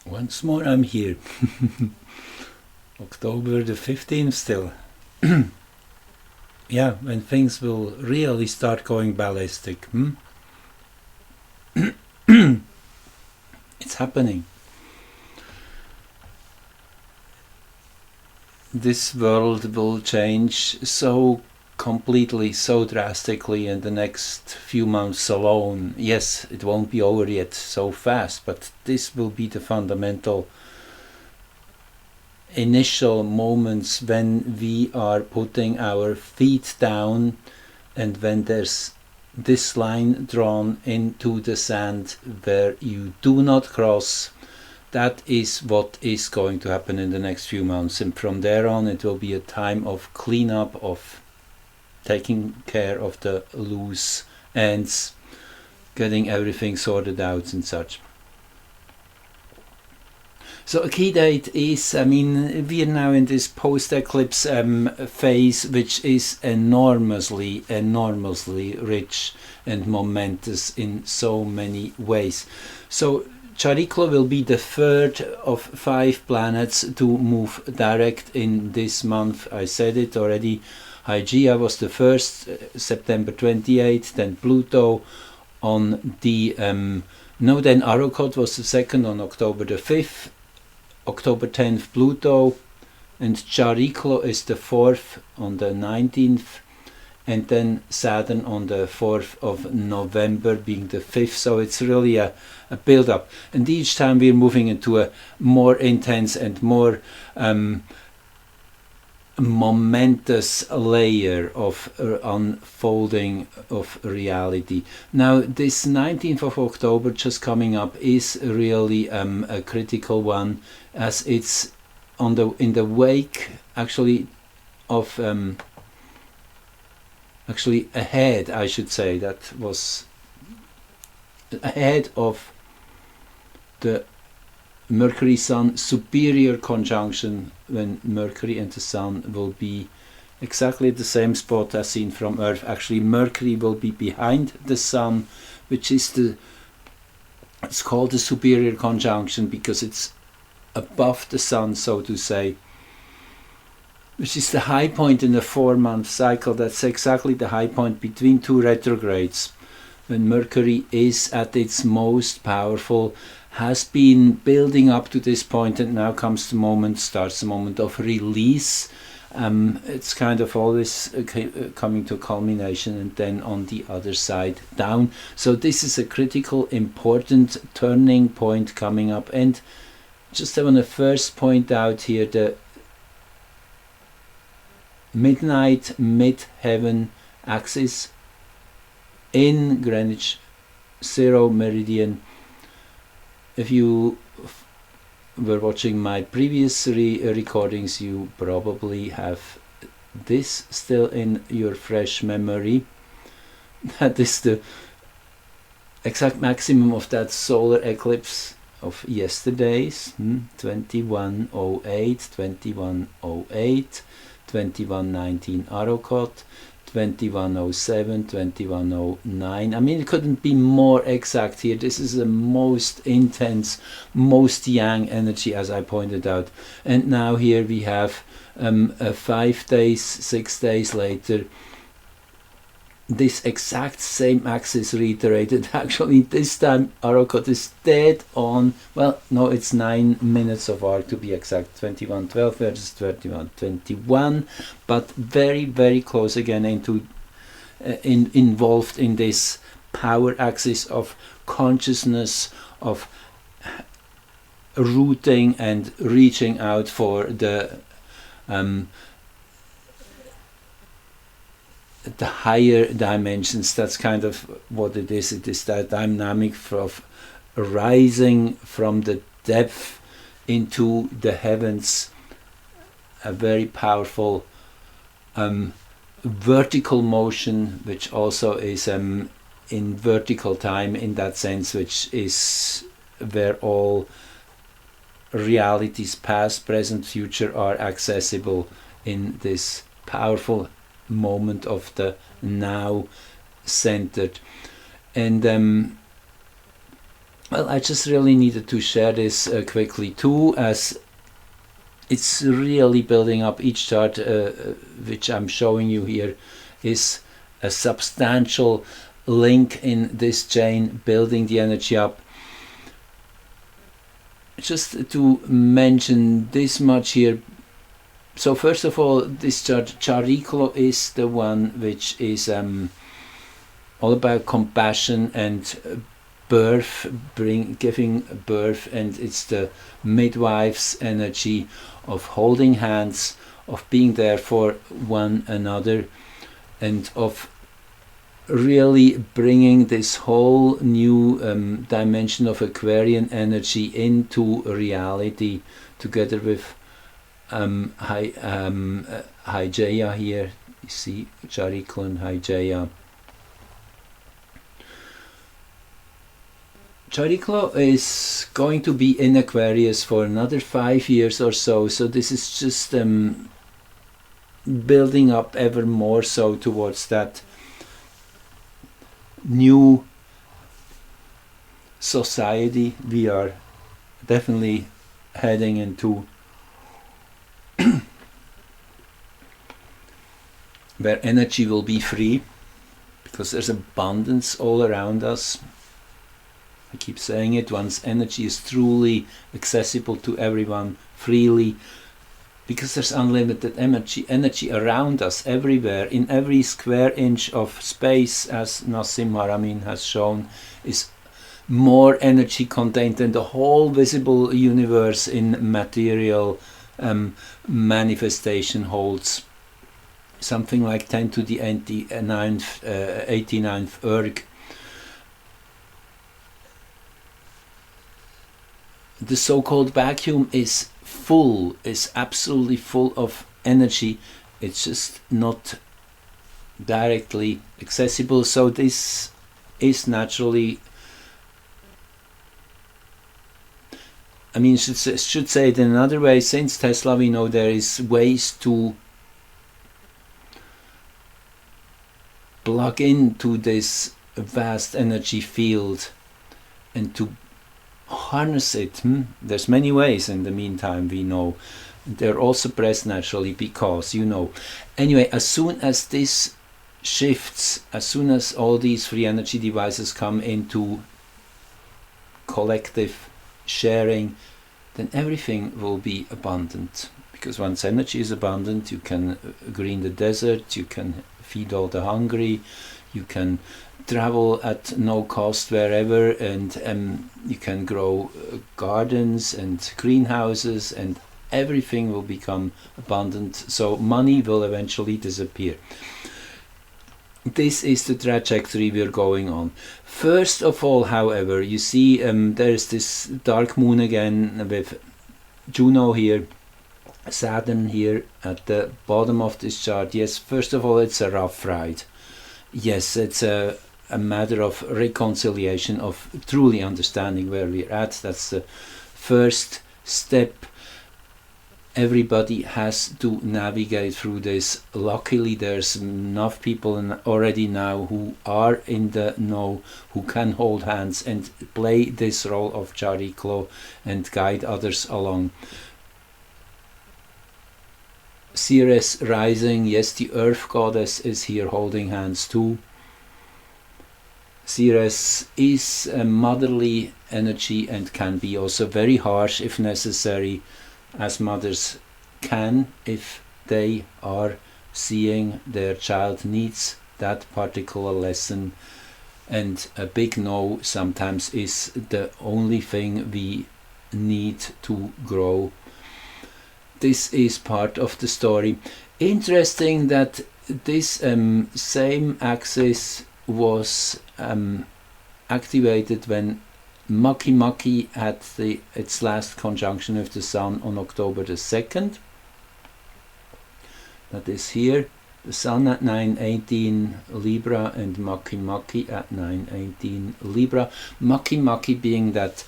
Once more I'm here. October the 15th still. Yeah, when things will really start going ballistic. It's happening. This world will change so completely, so drastically in the next few months alone. Yes, it won't be over yet so fast, but this will be the fundamental initial moments when we are putting our feet down and when there's this line drawn into the sand where you do not cross. That is what is going to happen in the next few months, and from there on it will be a time of cleanup, of taking care of the loose ends, getting everything sorted out and such. So a key date is, we are now in this post-eclipse phase, which is enormously rich and momentous in so many ways. So Chariklo will be the third of 5 planets to move direct in this month. I said it already. Hygeia was the first, September 28th, then Pluto on the... then Arrokoth was the second on October the 5th. October 10th Pluto, and Chariklo is the 4th on the 19th, and then Saturn on the 4th of November being the 5th. So it's really a build up, and each time we're moving into a more intense and more momentous layer of unfolding of reality. Now this 19th of October just coming up is really a critical one, as it's in the wake actually of ahead, I should say, that was ahead of the Mercury Sun superior conjunction, when Mercury and the Sun will be exactly the same spot as seen from Earth. Actually, Mercury will be behind the Sun, which is it's called the superior conjunction because it's above the Sun, so to say, which is the high point in a 4-month cycle. That's exactly the high point between 2 retrogrades, when Mercury is at its most powerful, has been building up to this point, and now comes the moment, starts the moment of release. It's kind of always coming to culmination, and then on the other side down. So this is a critical, important turning point coming up. And just I want to first point out here the midnight mid-heaven axis in Greenwich 0 meridian. If you were watching my previous recordings, you probably have this still in your fresh memory. That is the exact maximum of that solar eclipse of yesterday's, 2108, 2108, 2119 Arrokoth, 2107, 2109. It couldn't be more exact here. This is the most intense, most yang energy, as I pointed out. And now here we have 5 days, 6 days later, this exact same axis reiterated. Actually, this time Arrokoth is dead on, well, no, it's 9 minutes of arc to be exact, 2112 versus 2121, but very close again into involved in this power axis of consciousness, of rooting and reaching out for the higher dimensions. That's kind of what it is. It is that dynamic of rising from the depth into the heavens, a very powerful vertical motion, which also is in vertical time in that sense, which is where all realities, past, present, future, are accessible in this powerful moment of the now centered. And Well, I just really needed to share this quickly too, as it's really building up. Each chart which I'm showing you here is a substantial link in this chain, building the energy up. Just to mention this much here. So first of all, this chart, Chariklo, is the one which is all about compassion and birth, giving birth, and it's the midwife's energy of holding hands, of being there for one another, and of really bringing this whole new dimension of Aquarian energy into reality, together with Hygeia here. You see Chariklo and Hygeia. Chariklo is going to be in Aquarius for another 5 years or so, so this is just building up ever more so towards that new society we are definitely heading into, where energy will be free, because there's abundance all around us. I keep saying it, once energy is truly accessible to everyone freely, because there's unlimited energy around us, everywhere, in every square inch of space, as Nassim Haramein has shown, is more energy contained than the whole visible universe in material manifestation holds. Something like 10 to the 89th erg. The so-called vacuum is full, is absolutely full of energy. It's just not directly accessible, so this is naturally, I mean, should say it in another way. Since Tesla, we know there is ways to plug into this vast energy field and to harness it. There's many ways in the meantime, we know. They're all suppressed naturally because, you know. Anyway, as soon as this shifts, as soon as all these free energy devices come into collective sharing, then everything will be abundant. Because once energy is abundant, you can green the desert, you can feed all the hungry, you can travel at no cost wherever, and you can grow gardens and greenhouses, and everything will become abundant. So money will eventually disappear. This is the trajectory we're going on. First of all, however, you see there's this dark moon again with Juno here, Saturn here at the bottom of this chart. Yes, first of all, it's a rough ride. Yes, it's a matter of reconciliation, of truly understanding where we're at. That's the first step. Everybody has to navigate through this. Luckily, there's enough people already now who are in the know, who can hold hands and play this role of Chariklo and guide others along. Ceres rising, yes, the earth goddess is here holding hands too. Ceres is a motherly energy and can be also very harsh if necessary, as mothers can if they are seeing their child needs that particular lesson, and a big no sometimes is the only thing we need to grow. This is part of the story. Interesting that this same axis was activated when Maki had its last conjunction with the Sun on October the 2nd. That is here. The Sun at 9:18 Libra and Maki at 9:18 Libra. Maki being that,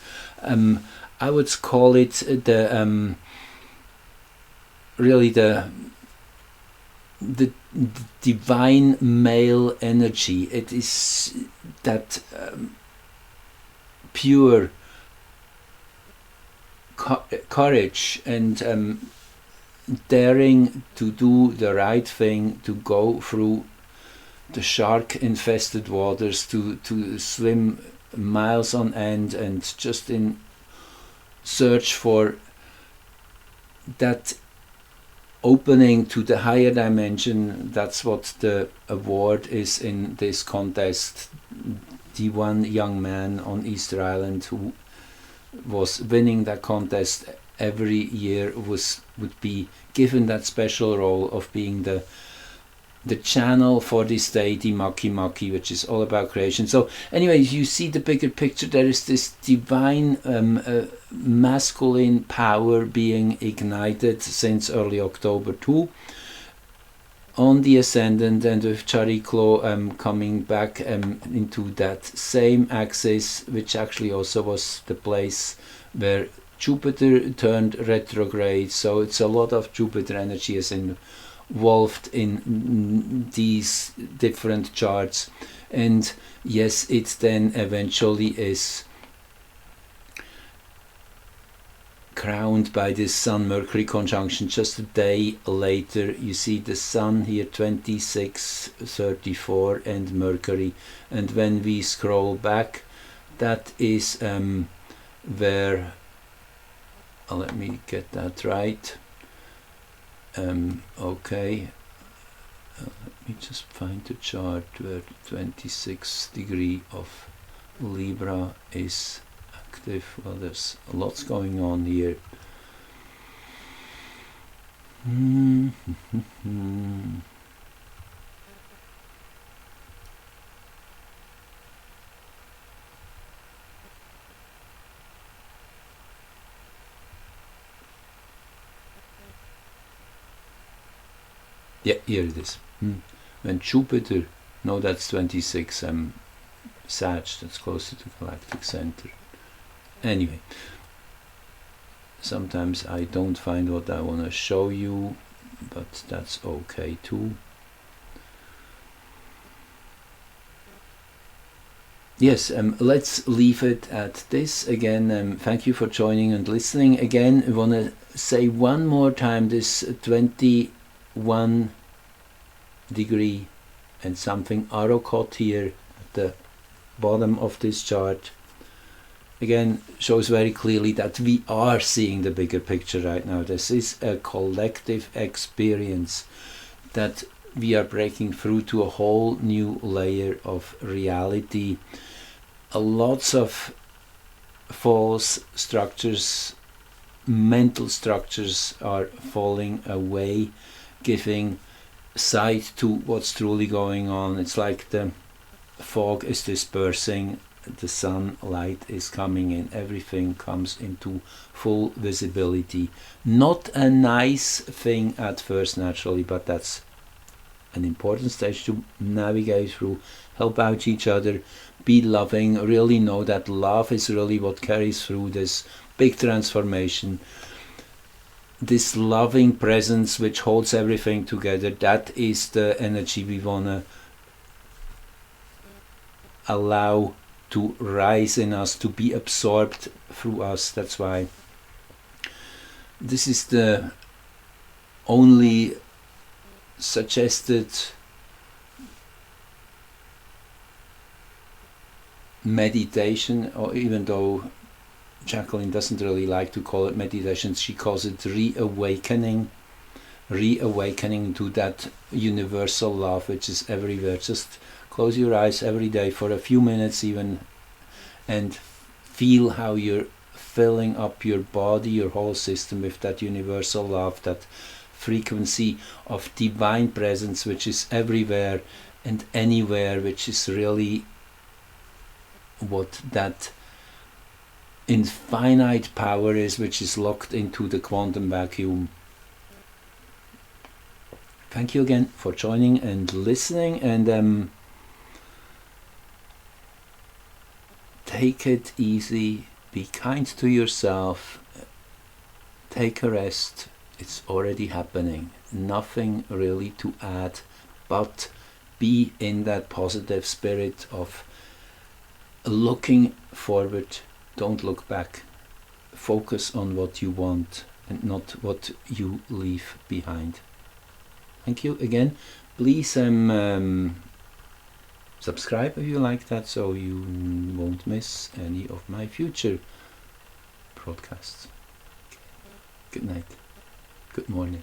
I would call it the really the divine male energy. It is that pure courage and daring to do the right thing, to go through the shark-infested waters, to swim miles on end and just in search for that opening to the higher dimension. That's what the award is in this contest. The one young man on Easter Island who was winning that contest every year would be given that special role of being the channel for this deity Maki Maki, which is all about creation. So anyway, you see the bigger picture. There is this divine masculine power being ignited since early October too, on the ascendant, and with Chariklo coming back into that same axis, which actually also was the place where Jupiter turned retrograde. So it's a lot of Jupiter energy is involved in these different charts, and yes, it then eventually is crowned by this Sun-Mercury conjunction just a day later. You see the Sun here 26:34 and Mercury, and when we scroll back, that is where let me get that right. Okay, let me just find the chart where 26 degree of Libra is active. Well, there's lots going on here. Yeah, here it is. When Jupiter, no, that's 26, Sag, that's closer to galactic center. Anyway, sometimes I don't find what I want to show you, but that's okay too. Yes, let's leave it at this. Again, thank you for joining and listening. Again, I want to say one more time, this 21 degree and something Arrow here at the bottom of this chart again shows very clearly that we are seeing the bigger picture right now. This is a collective experience that we are breaking through to a whole new layer of reality. Lots of false structures, mental structures are falling away, giving sight to what's truly going on. It's like the fog is dispersing, the sunlight is coming in, everything comes into full visibility. Not a nice thing at first naturally, but that's an important stage to navigate through, help out each other, be loving, really know that love is really what carries through this big transformation. This loving presence which holds everything together, that is the energy we want to allow to rise in us, to be absorbed through us. That's why this is the only suggested meditation, or even though Jacqueline doesn't really like to call it meditation, she calls it reawakening to that universal love which is everywhere. Just close your eyes every day for a few minutes even, and feel how you're filling up your body, your whole system with that universal love, that frequency of divine presence which is everywhere and anywhere, which is really what that infinite power is, which is locked into the quantum vacuum. Thank you again for joining and listening, and take it easy, be kind to yourself, take a rest. It's already happening, nothing really to add, but be in that positive spirit of looking forward. Don't look back. focus on what you want and not what you leave behind. Thank you again. Please subscribe if you like that, so you won't miss any of my future broadcasts. Good night. Good morning.